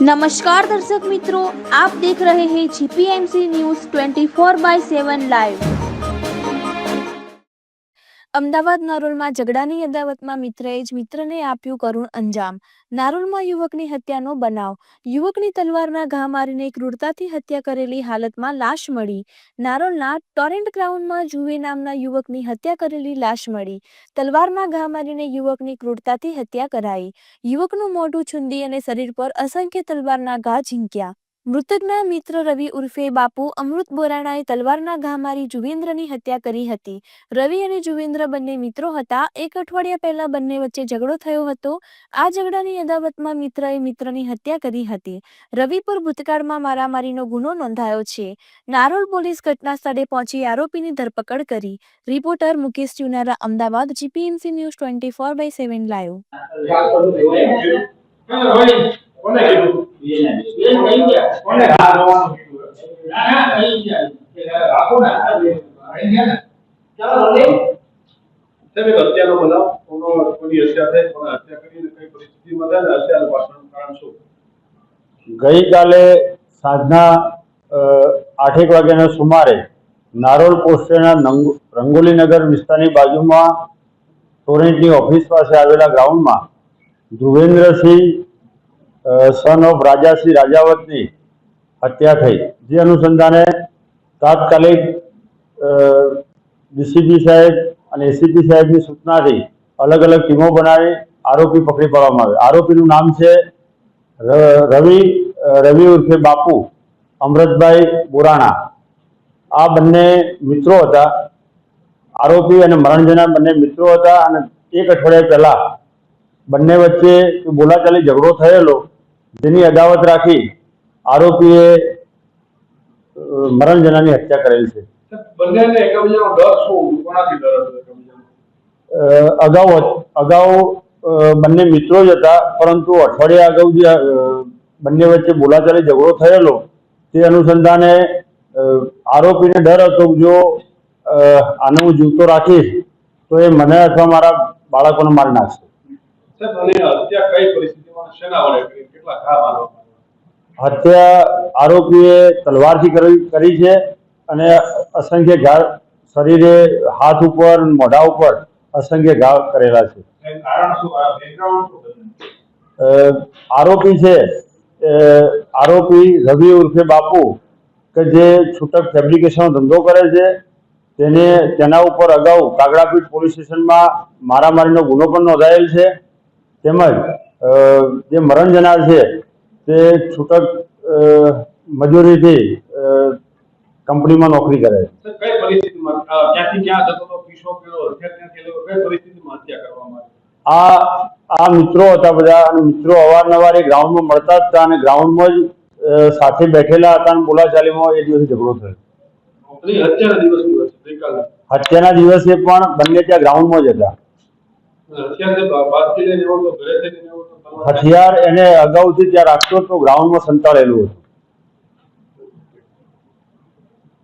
नमस्कार दर्शक मित्रों, आप देख रहे हैं जीपीएमसी न्यूज़ 24/7 लाइव। અમદાવાદ નારોલમાં ઝઘડાની અદાવતમાં મિત્રએ જ મિત્રને આપ્યું કરુણ અંજામ। નારોલમાં યુવકની હત્યાનો બનાવ। યુવકની તલવારના ઘા મારીને ક્રૂરતાથી હત્યા કરેલી હાલતમાં લાશ મળી। નારોલના ટોરેન્ટ ગ્રાઉન્ડમાં જુવે નામના યુવકની હત્યા કરેલી લાશ મળી। તલવારના ઘા મારીને યુવકની ક્રૂરતાથી હત્યા કરાઈ। યુવકનું મોઢું છુંદી અને શરીર પર અસંખ્ય તલવારના ઘા ઝીંક્યા। મૃતકના મિત્ર રવિ ઉર્ફે બાપુ અમૃત બોરાણાએ તલવારના ઘા મારી જુવેન્દ્રની હત્યા કરી હતી। રવિ અને જુવેન્દ્ર બંને મિત્રો હતા। એક અઠવાડિયા પહેલા બંને વચ્ચે ઝઘડો થયો હતો। આ ઝઘડાની અદાવતમાં મિત્રએ મિત્રની હત્યા કરી હતી। રવિ પર ભૂતકાળમાં મારામારીનો ગુનો નોંધાયો છે। નારોલ પોલીસ ઘટના સ્થળે પહોંચી આરોપીની ધરપકડ કરી। રિપોર્ટર મુકેશ ચુનારા, અમદાવાદ, જીપીએમસી ન્યૂઝ 24/7 લાઈવ। ગઈકાલે સાંજના 8 વાગ્યાના સુમારે નારોલ પોસ્ટના રંગોલીનગર વિસ્તારની બાજુમાં ટોરેન્ટની ઓફિસ પાસે આવેલા ગ્રાઉન્ડમાં ધુવેન્દ્રસિંહ સન ઓફ રાજાસિંહ રાજાવતની હત્યા થઈ। જે અનુસંધાને તાત્કાલિક ડીસીપી સાહેબ અને એસીપી સાહેબની સૂચનાથી અલગ અલગ ટીમો બનાવી આરોપી પકડી પાડવામાં આવ્યો। આરોપીનું નામ છે રવિ ઉર્ફે બાપુ અમૃતભાઈ બોરાણા। આ બંને મિત્રો હતા। આરોપી અને મરણ જનાર બંને મિત્રો હતા અને એક અઠવાડિયા પહેલા બંને વચ્ચે બોલાચાલી ઝઘડો થયેલો, જેની અદાવત રાખી આરોપીએ મરણ જનારની હત્યા કરેલ છે। અગાઉ બંને મિત્રો જ હતા, પરંતુ અઠવાડિયા અગાઉ જે બંને વચ્ચે બોલાચાલી ઝઘડો થયેલો તે અનુસંધાને આરોપીને ડર હતો કે જો આને હું જીવતો રાખીશ તો એ મને અથવા મારા બાળકોને મારી નાખશે। હત્યા આરોપીએ તલવારથી કરી છે અને અસંખ્ય ઘા શરીરે, હાથ ઉપર, મોઢા ઉપર અસંખ્ય ઘા કરેલા છે। આરોપી રવિ ઉર્ફે બાપુ કે જે છૂટક ફેબ્રિકેશનનો ધંધો કરે છે, તેના ઉપર અગાઉ કાગડાપીઠ પોલીસ સ્ટેશનમાં મારામારીનો ગુનો પણ નોંધાયેલ છે। તેમજ જે મરણ જનાર છે તે છૂટક મજૂરીથી કંપનીમાં નોકરી કરે છે। આ મિત્રો હતા બધા, અને મિત્રો અવારનવાર એ ગ્રાઉન્ડમાં મળતા જ હતા અને ગ્રાઉન્ડમાં જ સાથે બેઠેલા હતા અને બોલાચાલીમાં એ દિવસે ઝઘડો થયો। હત્યાના દિવસે પણ બંને ત્યાં ગ્રાઉન્ડમાં જ હતા। હથિયાર એને અગાઉથી ત્યાં રાખતો તો ગ્રાઉન્ડમાં સંતાડેલું હતું।